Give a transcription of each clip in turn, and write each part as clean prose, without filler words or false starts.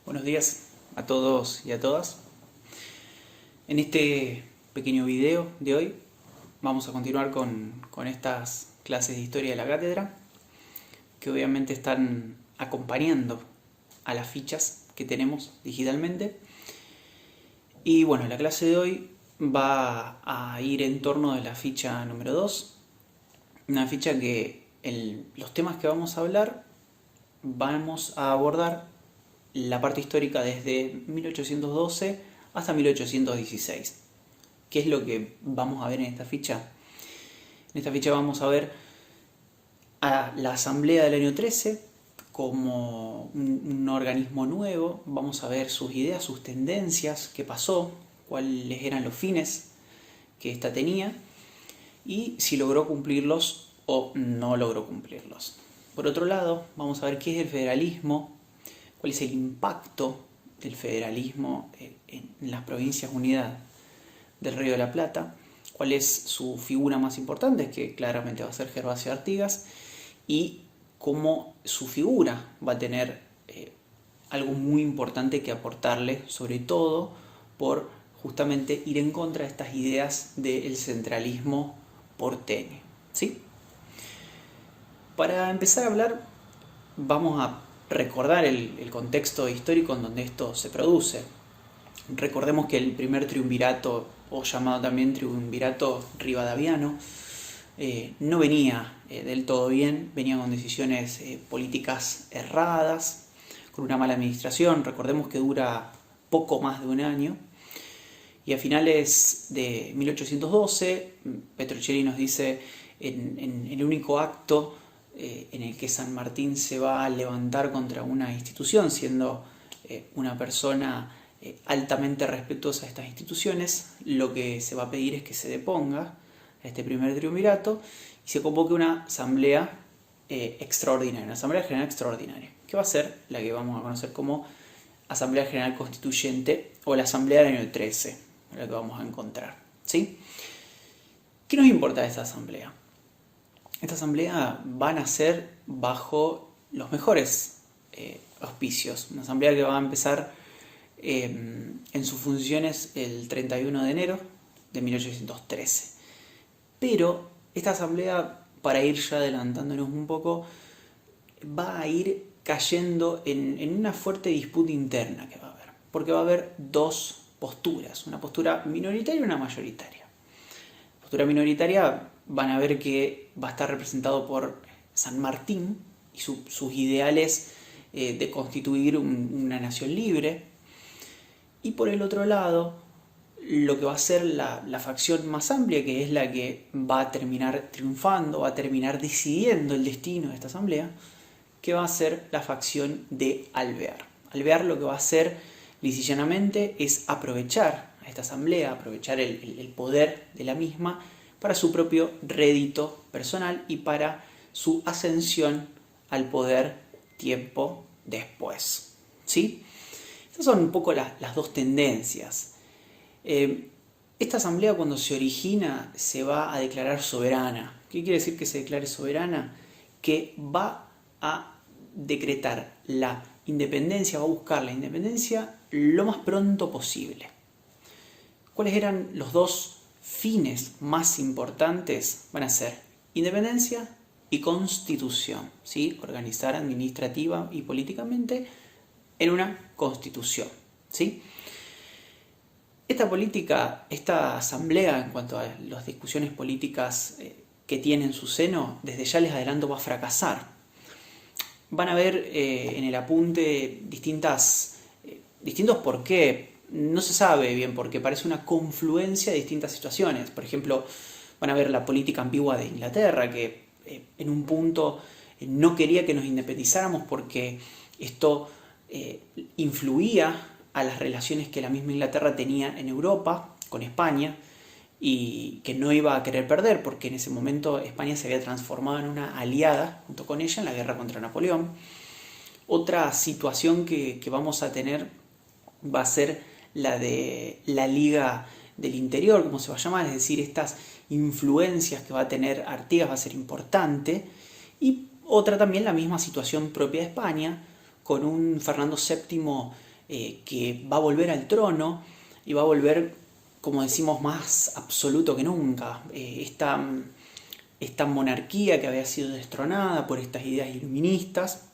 Buenos días a todos y a todas. En este pequeño video de hoy vamos a continuar con estas clases de historia de la cátedra que obviamente están acompañando a las fichas que tenemos digitalmente. Y bueno, la clase de hoy va a ir en torno de la ficha número 2, una ficha que los temas que vamos a hablar vamos a abordar la parte histórica desde 1812 hasta 1816. ¿Qué es lo que vamos a ver en esta ficha? En esta ficha vamos a ver a la Asamblea del año 13 como un organismo nuevo. Vamos a ver sus ideas, sus tendencias, qué pasó, cuáles eran los fines que ésta tenía y si logró cumplirlos o no logró cumplirlos. Por otro lado, vamos a ver qué es el federalismo, cuál es el impacto del federalismo en las Provincias Unidas del Río de la Plata, cuál es su figura más importante, que claramente va a ser Gervasio Artigas, y cómo su figura va a tener algo muy importante que aportarle, sobre todo por justamente ir en contra de estas ideas del centralismo porteño, ¿sí? Para empezar a hablar, vamos a recordar el contexto histórico en donde esto se produce. Recordemos que el primer triunvirato, o llamado también triunvirato rivadaviano, no venía del todo bien, venía con decisiones políticas erradas, con una mala administración. Recordemos que dura poco más de un año. Y a finales de 1812, Petrocelli nos dice en el único acto en el que San Martín se va a levantar contra una institución, siendo una persona altamente respetuosa de estas instituciones, lo que se va a pedir es que se deponga a este primer triunvirato y se convoque una asamblea extraordinaria, una asamblea general extraordinaria, que va a ser la que vamos a conocer como Asamblea General Constituyente o la Asamblea del año 13, la que vamos a encontrar, ¿sí? ¿Qué nos importa de esta asamblea? Esta asamblea va a nacer bajo los mejores auspicios. Una asamblea que va a empezar en sus funciones el 31 de enero de 1813. Pero esta asamblea, para ir ya adelantándonos un poco, va a ir cayendo en una fuerte disputa interna que va a haber. Porque va a haber dos posturas, una postura minoritaria y una mayoritaria. La postura minoritaria van a ver que va a estar representado por San Martín y sus ideales de constituir una nación libre. Y por el otro lado, lo que va a ser la facción más amplia, que es la que va a terminar triunfando, va a terminar decidiendo el destino de esta asamblea, que va a ser la facción de Alvear. Alvear lo que va a hacer lisa y llanamente es aprovechar a esta asamblea, aprovechar el poder de la misma para su propio rédito personal y para su ascensión al poder tiempo después, ¿sí? Estas son un poco las dos tendencias. Esta asamblea, cuando se origina, se va a declarar soberana. ¿Qué quiere decir que se declare soberana? Que va a decretar la independencia, va a buscar la independencia lo más pronto posible. ¿Cuáles eran los dos fines más importantes? Van a ser independencia y constitución, ¿sí? Organizar administrativa y políticamente en una constitución, ¿sí? Esta política, esta asamblea, en cuanto a las discusiones políticas que tiene en su seno, desde ya les adelanto, va a fracasar. Van a ver en el apunte distintos por qué. No se sabe bien por qué, parece una confluencia de distintas situaciones. Por ejemplo, van a ver la política ambigua de Inglaterra, que en un punto no quería que nos independizáramos porque esto influía a las relaciones que la misma Inglaterra tenía en Europa con España y que no iba a querer perder porque en ese momento España se había transformado en una aliada junto con ella en la guerra contra Napoleón. Otra situación que vamos a tener va a ser la de la Liga del Interior, como se va a llamar, es decir, estas influencias que va a tener Artigas va a ser importante. Y otra también la misma situación propia de España, con un Fernando VII que va a volver al trono y va a volver, como decimos, más absoluto que nunca. Esta monarquía que había sido destronada por estas ideas iluministas,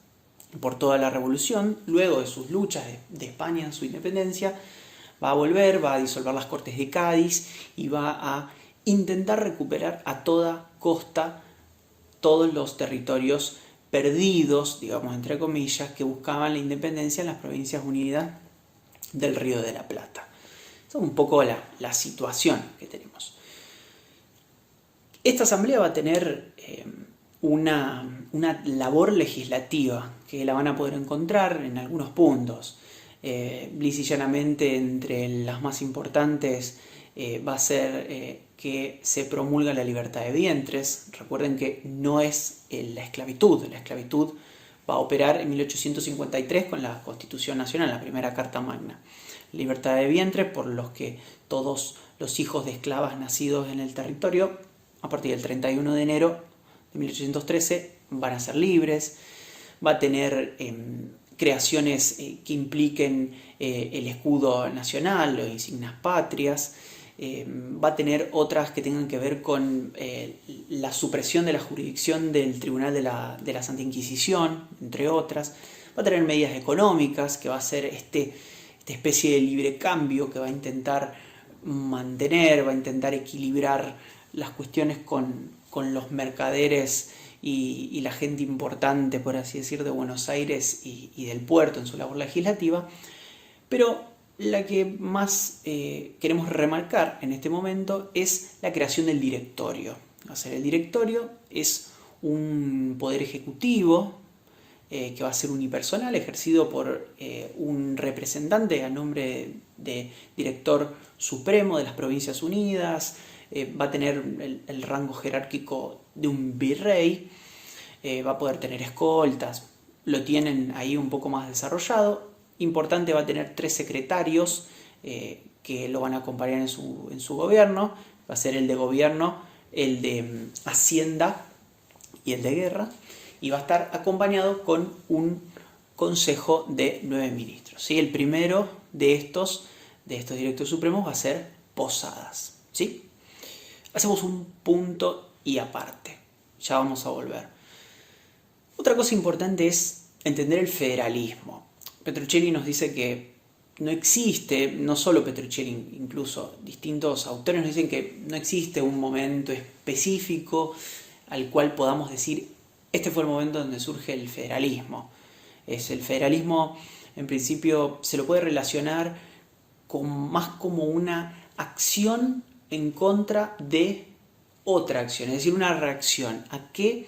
por toda la revolución, luego de sus luchas de España en su independencia, va a volver, va a disolver las Cortes de Cádiz y va a intentar recuperar a toda costa todos los territorios perdidos, digamos entre comillas, que buscaban la independencia en las Provincias Unidas del Río de la Plata. Esa es un poco la situación que tenemos. Esta asamblea va a tener una labor legislativa que la van a poder encontrar en algunos puntos. Lisa y llanamente, entre las más importantes va a ser que se promulga la libertad de vientres. Recuerden que no es la esclavitud va a operar en 1853 con la Constitución Nacional, la primera Carta Magna. Libertad de vientre, por los que todos los hijos de esclavas nacidos en el territorio a partir del 31 de enero de 1813 van a ser libres. Va a tener creaciones que impliquen el escudo nacional o insignias patrias. Va a tener otras que tengan que ver con la supresión de la jurisdicción del Tribunal de la Santa Inquisición, entre otras. Va a tener medidas económicas, que va a ser esta especie de libre cambio que va a intentar mantener, va a intentar equilibrar las cuestiones con los mercaderes y la gente importante, por así decir, de Buenos Aires y del puerto en su labor legislativa. Pero la que más queremos remarcar en este momento es la creación del directorio. O sea, el directorio es un poder ejecutivo que va a ser unipersonal, ejercido por un representante a nombre de director supremo de las Provincias Unidas. Va a tener el rango jerárquico de un virrey, va a poder tener escoltas, lo tienen ahí un poco más desarrollado. Importante, va a tener 3 secretarios que lo van a acompañar en su gobierno. Va a ser el de gobierno, el de Hacienda y el de Guerra. Y va a estar acompañado con un consejo de 9 ministros. ¿Sí? El primero de estos directores supremos va a ser Posadas. ¿Sí? Hacemos un punto y aparte. Ya vamos a volver. Otra cosa importante es entender el federalismo. Petruccelli nos dice que no existe, no solo Petruccelli, incluso distintos autores nos dicen que no existe un momento específico al cual podamos decir este fue el momento donde surge el federalismo. El federalismo, en principio, se lo puede relacionar más como una acción en contra de otra acción, es decir, una reacción. ¿A qué?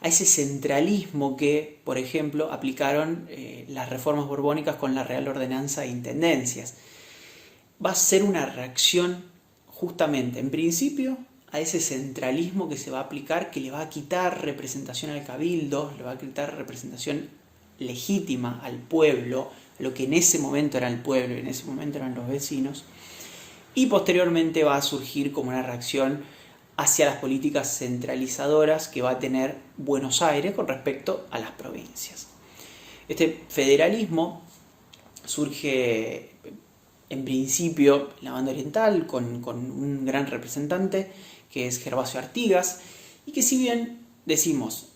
A ese centralismo que, por ejemplo, aplicaron las reformas borbónicas con la Real Ordenanza de Intendencias. Va a ser una reacción justamente, en principio, a ese centralismo que se va a aplicar, que le va a quitar representación al cabildo, le va a quitar representación legítima al pueblo, lo que en ese momento era el pueblo y en ese momento eran los vecinos, y posteriormente va a surgir como una reacción hacia las políticas centralizadoras que va a tener Buenos Aires con respecto a las provincias. Este federalismo surge en principio en la banda oriental con un gran representante que es Gervasio Artigas, y que si bien decimos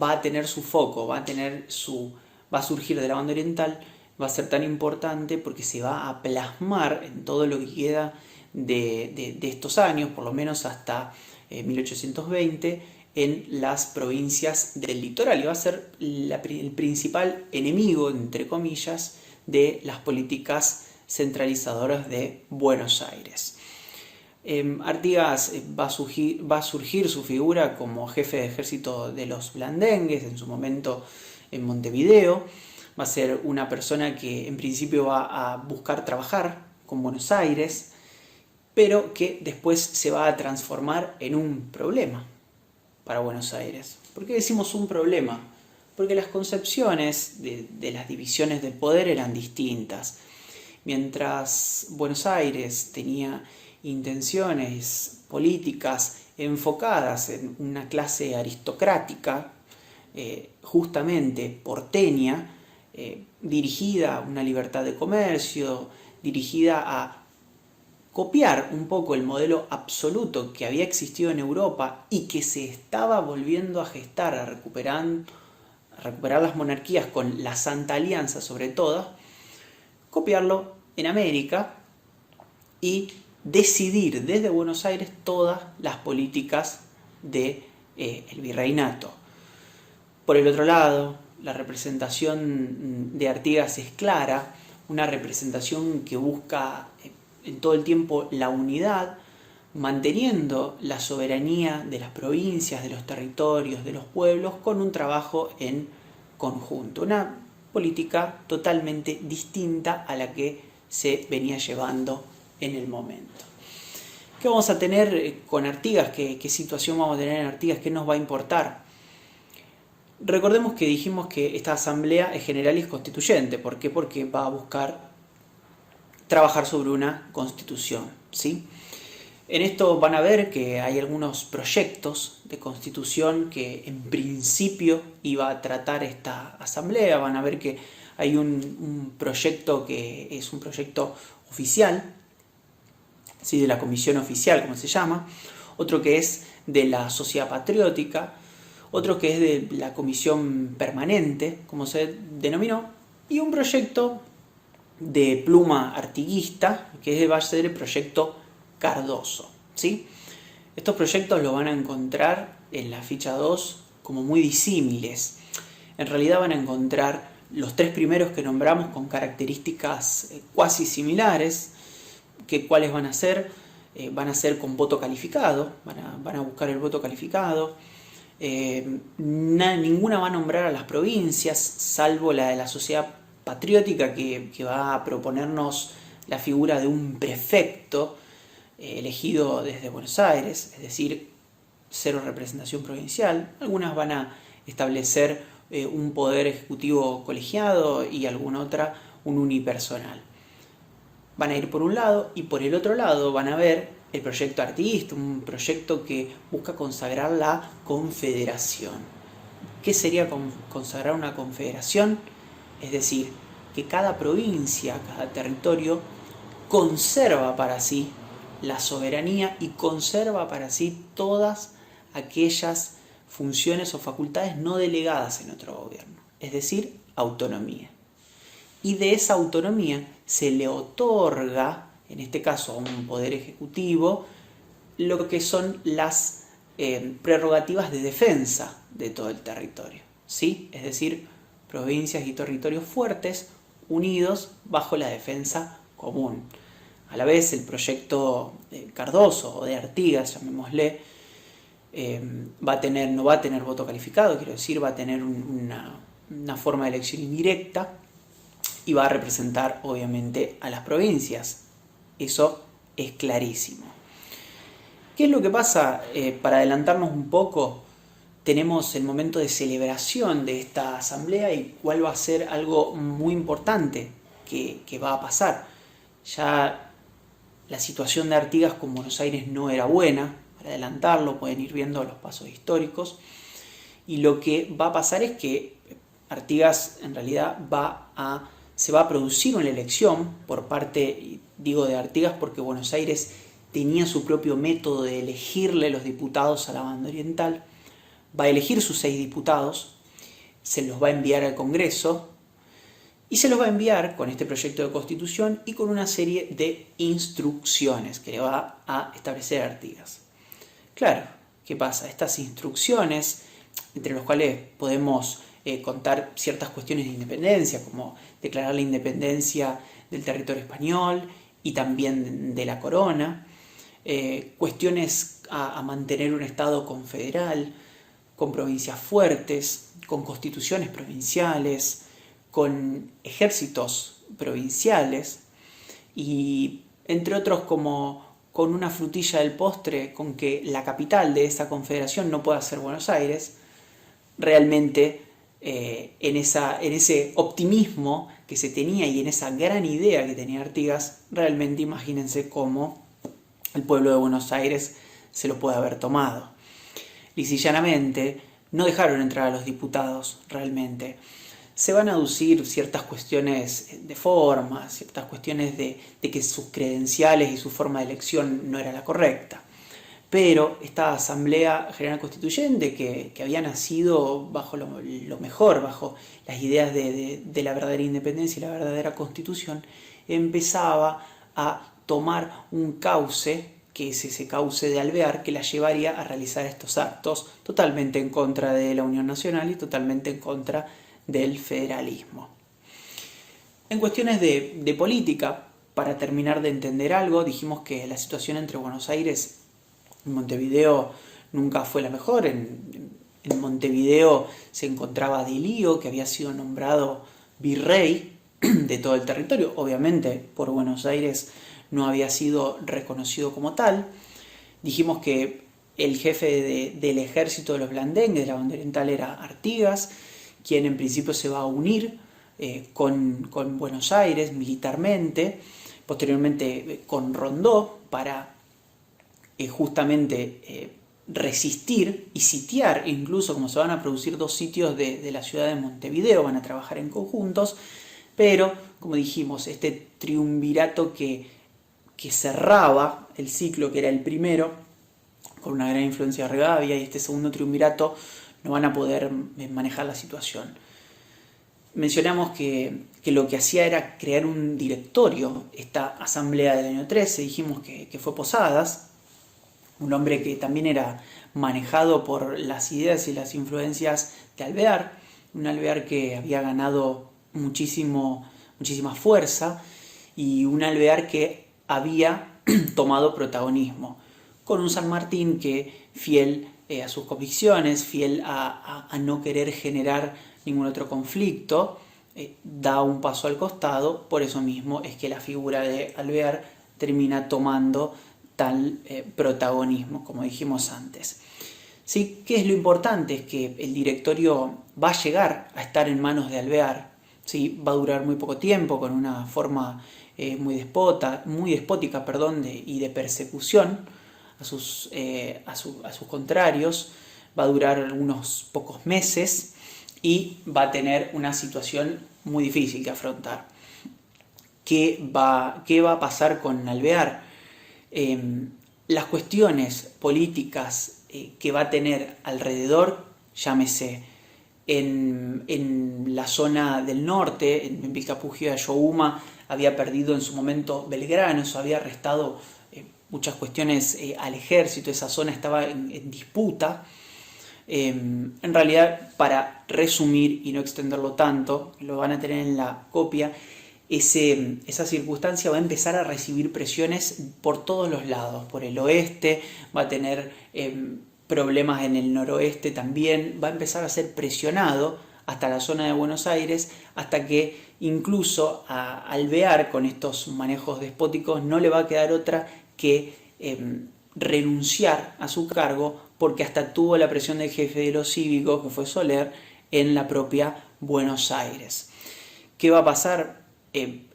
va a tener su foco, va a surgir de la banda oriental, va a ser tan importante porque se va a plasmar en todo lo que queda de estos años, por lo menos hasta 1820, en las provincias del litoral, y va a ser el principal enemigo, entre comillas, de las políticas centralizadoras de Buenos Aires. Artigas va a surgir su figura como jefe de ejército de los blandengues, en su momento en Montevideo. Va a ser una persona que en principio va a buscar trabajar con Buenos Aires, pero que después se va a transformar en un problema para Buenos Aires. ¿Por qué decimos un problema? Porque las concepciones de las divisiones del poder eran distintas. Mientras Buenos Aires tenía intenciones políticas enfocadas en una clase aristocrática, justamente porteña, dirigida a una libertad de comercio, dirigida a copiar un poco el modelo absoluto que había existido en Europa y que se estaba volviendo a gestar, a recuperar las monarquías con la Santa Alianza sobre todo, copiarlo en América y decidir desde Buenos Aires todas las políticas del virreinato. Por el otro lado, la representación de Artigas es clara, una representación que busca en todo el tiempo la unidad, manteniendo la soberanía de las provincias, de los territorios, de los pueblos, con un trabajo en conjunto. Una política totalmente distinta a la que se venía llevando en el momento. ¿Qué vamos a tener con Artigas? ¿Qué situación vamos a tener en Artigas? ¿Qué nos va a importar? Recordemos que dijimos que esta asamblea es general y es constituyente. ¿Por qué? Porque va a buscar trabajar sobre una constitución, ¿sí? En esto van a ver que hay algunos proyectos de constitución que en principio iba a tratar esta asamblea. Van a ver que hay un proyecto que es un proyecto oficial, ¿sí? De la comisión oficial, como se llama, otro que es de la sociedad patriótica, otro que es de la comisión permanente, como se denominó, y un proyecto de pluma artiguista, que va a ser el proyecto Cardoso, ¿sí? Estos proyectos los van a encontrar en la ficha 2 como muy disímiles. En realidad van a encontrar los tres primeros que nombramos con características cuasi similares. ¿Cuáles van a ser? Van a ser con voto calificado, van a buscar el voto calificado. Ninguna va a nombrar a las provincias, salvo la de la sociedad patriótica que va a proponernos la figura de un prefecto elegido desde Buenos Aires, es decir, cero representación provincial. Algunas van a establecer un poder ejecutivo colegiado y alguna otra un unipersonal. Van a ir por un lado y por el otro lado van a ver el proyecto artiguista, un proyecto que busca consagrar la confederación. ¿Qué sería consagrar una confederación? Es decir, que cada provincia, cada territorio conserva para sí la soberanía y conserva para sí todas aquellas funciones o facultades no delegadas en otro gobierno, es decir, autonomía. Y de esa autonomía se le otorga, en este caso a un poder ejecutivo, lo que son las prerrogativas de defensa de todo el territorio, ¿sí? Es decir, provincias y territorios fuertes unidos bajo la defensa común. A la vez, el proyecto Cardoso o de Artigas, llamémosle, no va a tener voto calificado, quiero decir, va a tener una forma de elección indirecta y va a representar, obviamente, a las provincias. Eso es clarísimo. ¿Qué es lo que pasa? Para adelantarnos un poco, tenemos el momento de celebración de esta asamblea y cuál va a ser algo muy importante que va a pasar. Ya la situación de Artigas con Buenos Aires no era buena, para adelantarlo pueden ir viendo los pasos históricos, y lo que va a pasar es que Artigas en realidad se va a producir una elección por parte, digo de Artigas porque Buenos Aires tenía su propio método de elegirle los diputados a la banda oriental. Va a elegir sus 6 diputados, se los va a enviar al Congreso y se los va a enviar con este proyecto de constitución y con una serie de instrucciones que le va a establecer Artigas. Claro, ¿qué pasa? Estas instrucciones, entre las cuales podemos contar ciertas cuestiones de independencia, como declarar la independencia del territorio español y también de la corona, cuestiones a mantener un Estado confederal, con provincias fuertes, con constituciones provinciales, con ejércitos provinciales y entre otros como con una frutilla del postre con que la capital de esa confederación no pueda ser Buenos Aires. Realmente en ese optimismo que se tenía y en esa gran idea que tenía Artigas, realmente imagínense cómo el pueblo de Buenos Aires se lo puede haber tomado. Lisa y llanamente no dejaron entrar a los diputados realmente. se van a aducir ciertas cuestiones de forma, ciertas cuestiones de que sus credenciales y su forma de elección no era la correcta. Pero esta Asamblea General Constituyente, que había nacido bajo lo mejor, bajo las ideas de la verdadera independencia y la verdadera Constitución, empezaba a tomar un cauce, que es ese cauce de Alvear, que la llevaría a realizar estos actos totalmente en contra de la Unión Nacional y totalmente en contra del federalismo. En cuestiones de política, para terminar de entender algo, dijimos que la situación entre Buenos Aires y Montevideo nunca fue la mejor. En Montevideo se encontraba Dilío, que había sido nombrado virrey de todo el territorio. Obviamente por Buenos Aires no había sido reconocido como tal. Dijimos que el jefe del ejército de los blandengues, de la banda oriental, era Artigas, quien en principio se va a unir con Buenos Aires militarmente, posteriormente con Rondó, para justamente resistir y sitiar, incluso como se van a producir 2 sitios de la ciudad de Montevideo, van a trabajar en conjuntos, pero como dijimos, este triunvirato que cerraba el ciclo, que era el primero, con una gran influencia de Rivadavia, y este segundo triunvirato no van a poder manejar la situación. Mencionamos que lo que hacía era crear un directorio, esta asamblea del año 13, dijimos que fue Posadas, un hombre que también era manejado por las ideas y las influencias de Alvear, un Alvear que había ganado muchísima fuerza, y un Alvear que había tomado protagonismo, con un San Martín que, fiel a sus convicciones, fiel a no querer generar ningún otro conflicto, da un paso al costado. Por eso mismo es que la figura de Alvear termina tomando tal protagonismo, como dijimos antes. ¿Sí? ¿Qué es lo importante? Es que el directorio va a llegar a estar en manos de Alvear, ¿sí? Va a durar muy poco tiempo, con una forma muy despótica y de persecución a sus contrarios. Va a durar unos pocos meses y va a tener una situación muy difícil que afrontar. ¿Qué va a pasar con Alvear? Las cuestiones políticas que va a tener alrededor, llámese en la zona del norte, en Vilcapugio de Ayohuma, había perdido en su momento Belgrano, eso había restado muchas cuestiones al ejército, esa zona estaba en disputa. En realidad, para resumir y no extenderlo tanto, lo van a tener en la copia, esa circunstancia va a empezar a recibir presiones por todos los lados. Por el oeste va a tener problemas, en el noroeste también, va a empezar a ser presionado hasta la zona de Buenos Aires, hasta que incluso a Alvear, con estos manejos despóticos, no le va a quedar otra que renunciar a su cargo, porque hasta tuvo la presión del jefe de los cívicos, que fue Soler, en la propia Buenos Aires. ¿Qué va a pasar?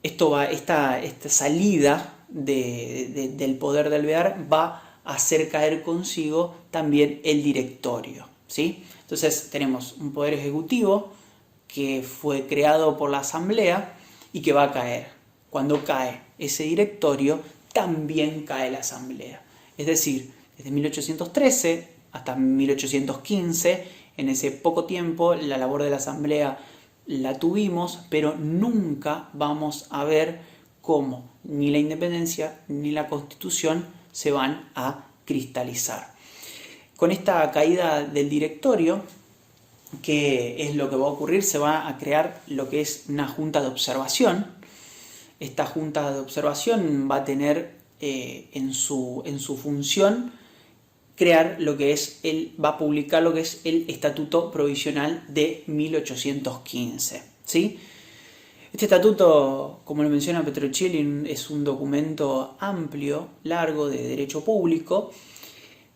Esta salida del poder de Alvear va a hacer caer consigo también el directorio, ¿sí? Entonces tenemos un poder ejecutivo que fue creado por la asamblea y que va a caer. Cuando cae ese directorio, también cae la asamblea. Es decir, desde 1813 hasta 1815, en ese poco tiempo, la labor de la asamblea la tuvimos, pero nunca vamos a ver cómo ni la independencia ni la Constitución se van a cristalizar. Con esta caída del directorio, ¿qué es lo que va a ocurrir? Se va a crear lo que es una junta de observación. Esta junta de observación va a tener en su función crear lo que es va a publicar lo que es el Estatuto Provisional de 1815, ¿sí? Este estatuto, como lo menciona Petrocelli, es un documento amplio, largo, de derecho público,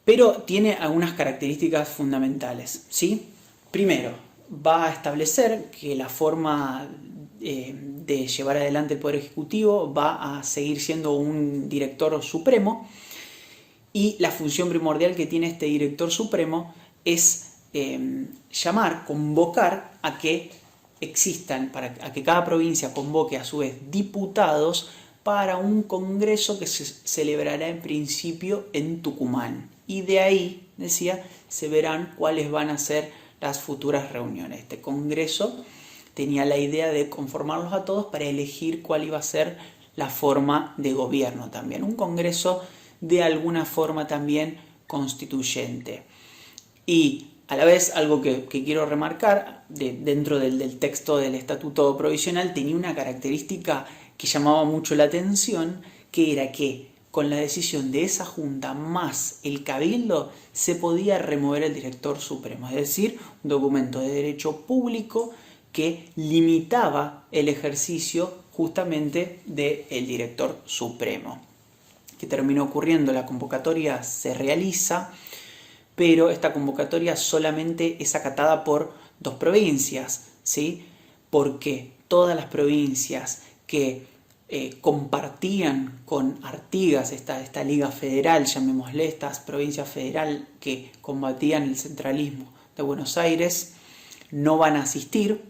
pero tiene algunas características fundamentales, ¿sí? Primero, va a establecer que la forma de llevar adelante el Poder Ejecutivo va a seguir siendo un director supremo, y la función primordial que tiene este director supremo es convocar a que existan, a que cada provincia convoque a su vez diputados para un congreso que se celebrará en principio en Tucumán. Y de ahí, decía, se verán cuáles van a ser las futuras reuniones. Este congreso tenía la idea de conformarlos a todos para elegir cuál iba a ser la forma de gobierno también. Un congreso de alguna forma también constituyente. Y a la vez, algo que quiero remarcar, dentro del texto del Estatuto Provisional, tenía una característica que llamaba mucho la atención, que era que con la decisión de esa junta más el cabildo se podía remover el director supremo, es decir, un documento de derecho público que limitaba el ejercicio justamente del director supremo. ¿Qué terminó ocurriendo? La convocatoria se realiza, pero esta convocatoria solamente es acatada por 2 provincias, ¿sí? Porque todas las provincias que compartían con Artigas esta liga federal, llamémosle, estas provincias federal que combatían el centralismo de Buenos Aires, no van a asistir.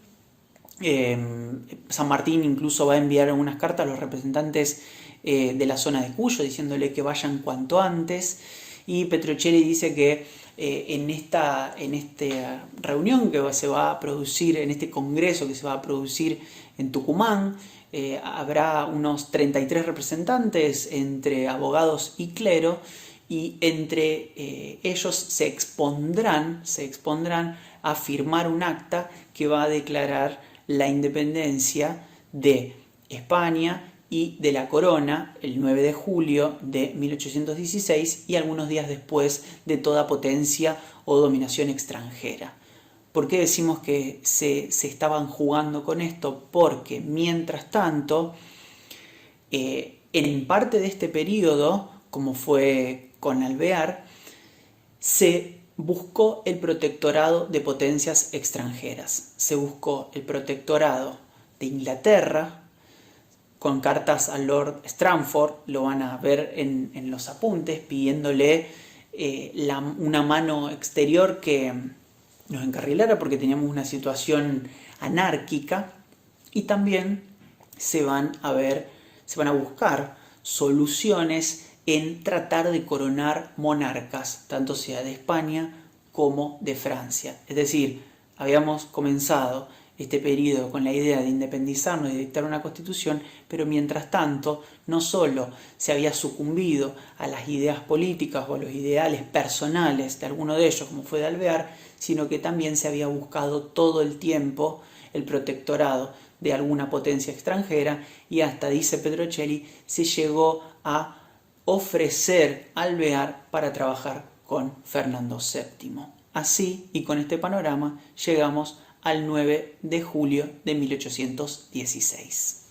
San Martín incluso va a enviar unas cartas a los representantes de la zona de Cuyo diciéndole que vayan cuanto antes, y Petrocelli dice que en esta reunión que se va a producir, en este congreso que se va a producir en Tucumán, habrá unos 33 representantes entre abogados y clero, y entre ellos se expondrán a firmar un acta que va a declarar la independencia de España y de la corona el 9 de julio de 1816 y algunos días después de toda potencia o dominación extranjera. ¿Por qué decimos que se estaban jugando con esto? Porque mientras tanto, en parte de este periodo, como fue con Alvear, se buscó el protectorado de potencias extranjeras. Se buscó el protectorado de Inglaterra, con cartas a Lord Strangford, lo van a ver en los apuntes, pidiéndole una mano exterior que nos encarrilara porque teníamos una situación anárquica, y también se van a buscar soluciones en tratar de coronar monarcas, tanto sea de España como de Francia. Es decir, habíamos comenzado este periodo con la idea de independizarnos y de dictar una constitución, pero mientras tanto no solo se había sucumbido a las ideas políticas o a los ideales personales de alguno de ellos, como fue de Alvear, sino que también se había buscado todo el tiempo el protectorado de alguna potencia extranjera, y hasta, dice Petrocelli, se llegó a ofrecer Alvear para trabajar con Fernando VII. Así, y con este panorama, llegamos al 9 de julio de 1816.